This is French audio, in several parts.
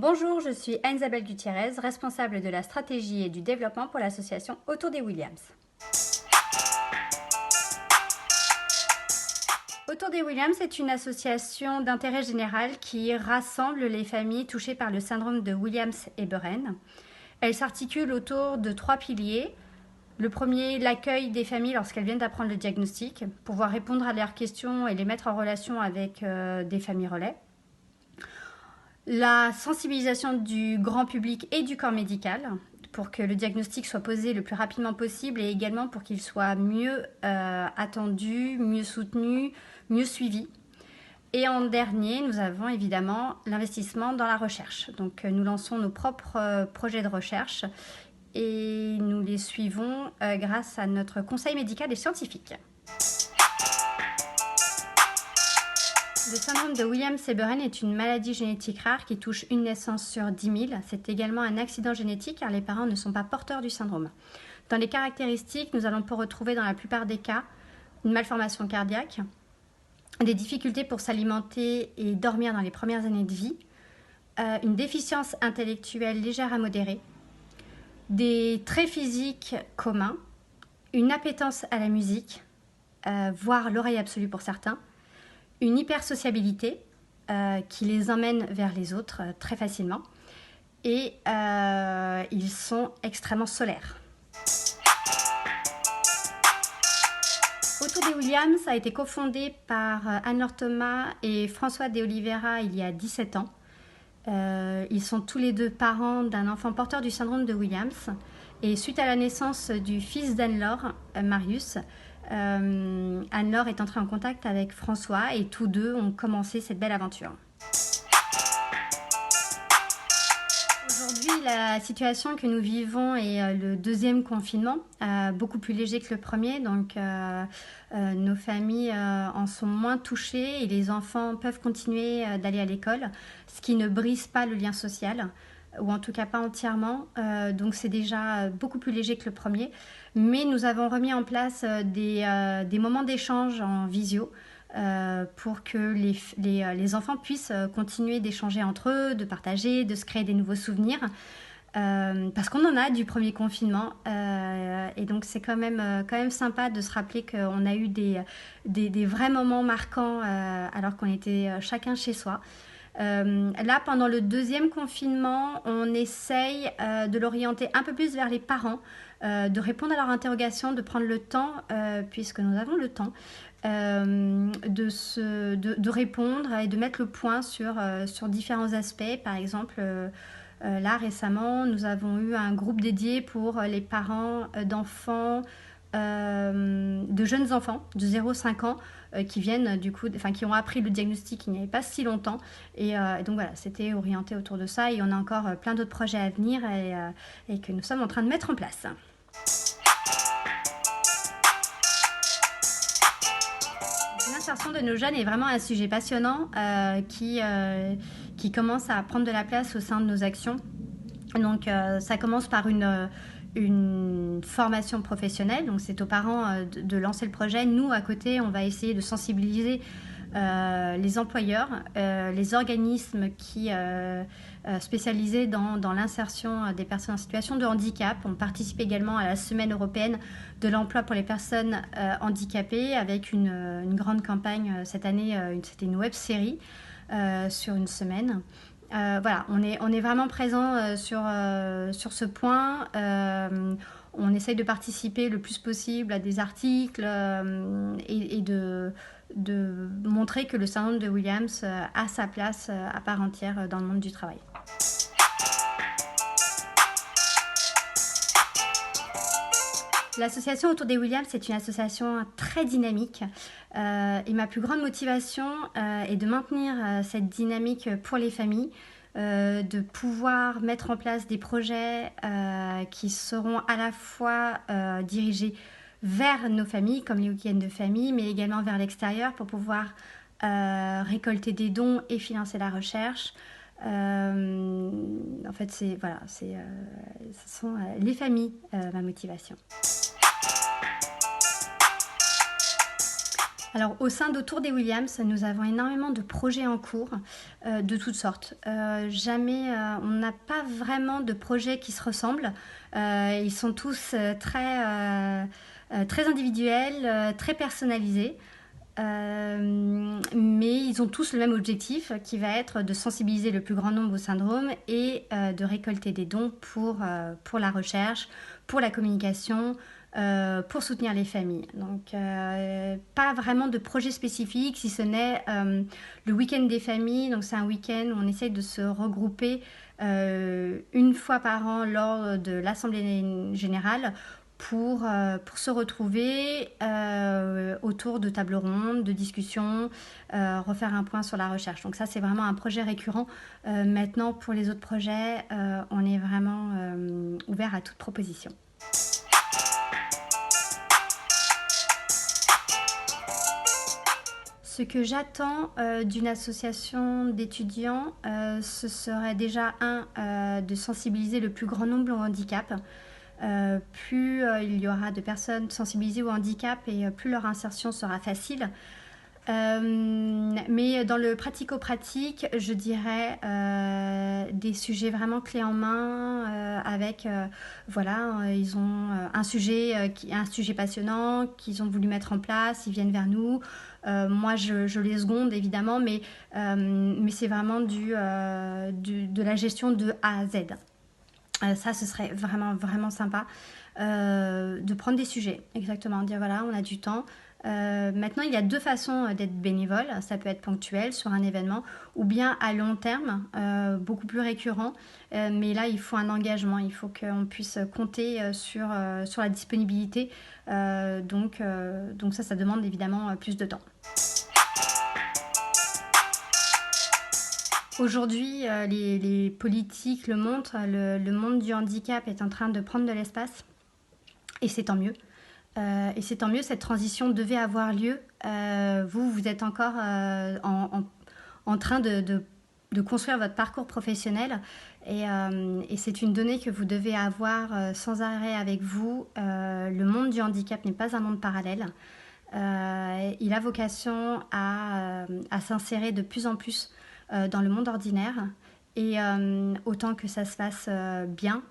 Bonjour, je suis Anne-Isabelle Gutiérrez, responsable de la stratégie et du développement pour l'association Autour des Williams. Autour des Williams est une association d'intérêt général qui rassemble les familles touchées par le syndrome de Williams-Eberen. Elle s'articule autour de 3 piliers. Le premier, l'accueil des familles lorsqu'elles viennent d'apprendre le diagnostic, pouvoir répondre à leurs questions et les mettre en relation avec des familles relais. La sensibilisation du grand public et du corps médical pour que le diagnostic soit posé le plus rapidement possible et également pour qu'il soit mieux attendu, mieux soutenu, mieux suivi. Et en dernier, nous avons évidemment l'investissement dans la recherche. Donc nous lançons nos propres projets de recherche et nous les suivons grâce à notre conseil médical et scientifique. Le syndrome de Williams-Eberen est une maladie génétique rare qui touche une naissance sur 10 000. C'est également un accident génétique car les parents ne sont pas porteurs du syndrome. Dans les caractéristiques, nous allons retrouver dans la plupart des cas une malformation cardiaque, des difficultés pour s'alimenter et dormir dans les premières années de vie, une déficience intellectuelle légère à modérée, des traits physiques communs, une appétence à la musique, voire l'oreille absolue pour certains, une hypersociabilité qui les emmène vers les autres très facilement et ils sont extrêmement solaires. Autour des Williams a été cofondé par Anne-Laure Thomas et François de Oliveira il y a 17 ans. Ils sont tous les deux parents d'un enfant porteur du syndrome de Williams et suite à la naissance du fils d'Anne-Laure, Marius, Anne-Laure est entrée en contact avec François et tous deux ont commencé cette belle aventure. Aujourd'hui, la situation que nous vivons est le deuxième confinement, beaucoup plus léger que le premier, donc nos familles en sont moins touchées et les enfants peuvent continuer d'aller à l'école, ce qui ne brise pas le lien social, ou en tout cas pas entièrement, donc c'est déjà beaucoup plus léger que le premier. Mais nous avons remis en place des moments d'échange en visio pour que les enfants puissent continuer d'échanger entre eux, de partager, de se créer des nouveaux souvenirs. Parce qu'on en a du premier confinement et donc c'est quand même sympa de se rappeler qu'on a eu des vrais moments marquants alors qu'on était chacun chez soi. Là, pendant le deuxième confinement, on essaye de l'orienter un peu plus vers les parents, de répondre à leurs interrogations, de prendre le temps, puisque nous avons le temps, de répondre et de mettre le point sur différents aspects. Par exemple, là récemment, nous avons eu un groupe dédié pour les parents d'enfants, de jeunes enfants de 0-5 ans qui viennent qui ont appris le diagnostic il n'y avait pas si longtemps et donc voilà, c'était orienté autour de ça et on a encore plein d'autres projets à venir et que nous sommes en train de mettre en place. L'insertion de nos jeunes est vraiment un sujet passionnant qui commence à prendre de la place au sein de nos actions. Donc ça commence par une formation professionnelle, donc c'est aux parents de lancer le projet. Nous, à côté, on va essayer de sensibiliser les employeurs, les organismes qui spécialisés dans l'insertion des personnes en situation de handicap. On participe également à la Semaine européenne de l'emploi pour les personnes handicapées avec une grande campagne cette année, c'était une web-série sur une semaine. Voilà, on est vraiment présent sur ce point. On essaye de participer le plus possible à des articles et de montrer que le syndrome de Williams a sa place à part entière dans le monde du travail. L'association Autour des Williams est une association très dynamique et ma plus grande motivation est de maintenir cette dynamique pour les familles, de pouvoir mettre en place des projets qui seront à la fois dirigés vers nos familles, comme les week-ends de famille, mais également vers l'extérieur pour pouvoir récolter des dons et financer la recherche. En fait, ce sont les familles, ma motivation. Alors, au sein d'Autour des Williams, nous avons énormément de projets en cours de toutes sortes. Jamais, on n'a pas vraiment de projets qui se ressemblent. Ils sont tous très individuels, très personnalisés. Mais ils ont tous le même objectif qui va être de sensibiliser le plus grand nombre au syndrome et de récolter des dons pour la recherche, pour la communication, pour soutenir les familles. Donc pas vraiment de projet spécifique, si ce n'est le week-end des familles. Donc c'est un week-end où on essaye de se regrouper une fois par an lors de l'Assemblée générale pour se retrouver autour de tables rondes, de discussions, refaire un point sur la recherche. Donc ça, c'est vraiment un projet récurrent. Maintenant, pour les autres projets, on est vraiment ouvert à toute proposition. Ce que j'attends d'une association d'étudiants, ce serait déjà de sensibiliser le plus grand nombre au handicap. Plus il y aura de personnes sensibilisées au handicap et plus leur insertion sera facile. Mais dans le pratico-pratique, je dirais des sujets vraiment clés en main avec, ils ont un sujet passionnant qu'ils ont voulu mettre en place, ils viennent vers nous. Moi, je les seconde évidemment, mais c'est vraiment de la gestion de A à Z. Ça, ce serait vraiment, vraiment sympa de prendre des sujets, exactement, dire voilà, on a du temps. Maintenant, il y a deux façons d'être bénévole. Ça peut être ponctuel sur un événement ou bien à long terme, beaucoup plus récurrent. Mais là, il faut un engagement. Il faut qu'on puisse compter sur la disponibilité. Donc ça demande évidemment plus de temps. Aujourd'hui, les politiques le montrent, le monde du handicap est en train de prendre de l'espace et c'est tant mieux. Cette transition devait avoir lieu. Vous êtes encore en train de construire votre parcours professionnel et c'est une donnée que vous devez avoir sans arrêt avec vous. Le monde du handicap n'est pas un monde parallèle. Il a vocation à s'insérer de plus en plus dans le monde ordinaire et autant que ça se fasse bien,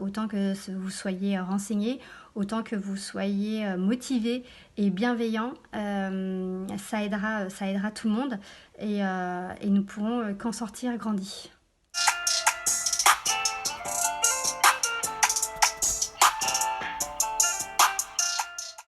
autant que vous soyez renseigné, autant que vous soyez motivé et bienveillant, ça aidera tout le monde et nous pourrons qu'en sortir grandis.